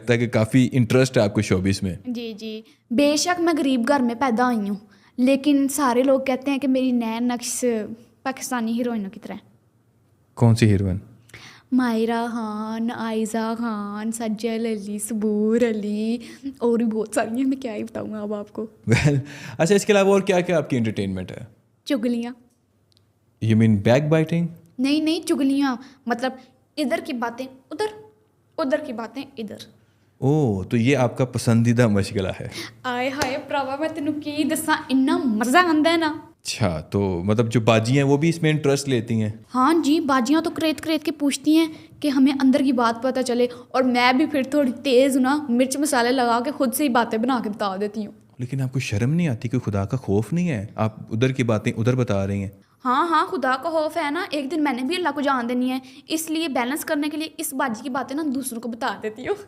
لگتا ہے کہ کافی انٹرسٹ ہے آپ کو شوبز میں. جی جی بے شک میں غریب گھر میں پیدا ہوئی ہوں، لیکن سارے لوگ کہتے ہیں کہ میری نین نقش پاکستانی ہیروئنوں کی طرح ہے. کون سی ہیروئن؟ مائرہ خان، عائزہ خان، سجل علی، صبور علی، اور بھی بہت ساری ہیں، میں کیا ہی بتاؤں گا اب آپ کو. اچھا اس کے علاوہ اور کیا کیا آپ کی انٹرٹینمنٹ ہے؟ چگلیاں. You mean backbiting? نہیں چگلیاں، مطلب ادھر کی باتیں ادھر، ادھر کی باتیں ادھر. او تو یہ آپ کا پسندیدہ مشغلہ ہے. آئے ہائے پراوا میں تینوں کی دساں، اتنا مزہ آتا ہے نا. اچھا تو مطلب جو باجی ہیں وہ بھی اس میں انٹرسٹ لیتی ہیں؟ ہاں جی، باجیاں تو کریت کے پوچھتی ہیں کہ ہمیں اندر کی بات پتہ چلے، اور میں بھی پھر تھوڑی تیز نا مرچ مسالے لگا کے خود سے ہی باتیں بنا کے بتا دیتی ہوں. لیکن آپ کو شرم نہیں آتی؟ کوئی خدا کا خوف نہیں ہے؟ آپ ادھر کی باتیں ادھر بتا رہی ہیں. ہاں خدا کا خوف ہے نا، ایک دن میں نے بھی اللہ کو جان دینی ہے، اس لیے بیلنس کرنے کے لیے اس باجی کی باتیں نا دوسروں کو بتا دیتی ہوں.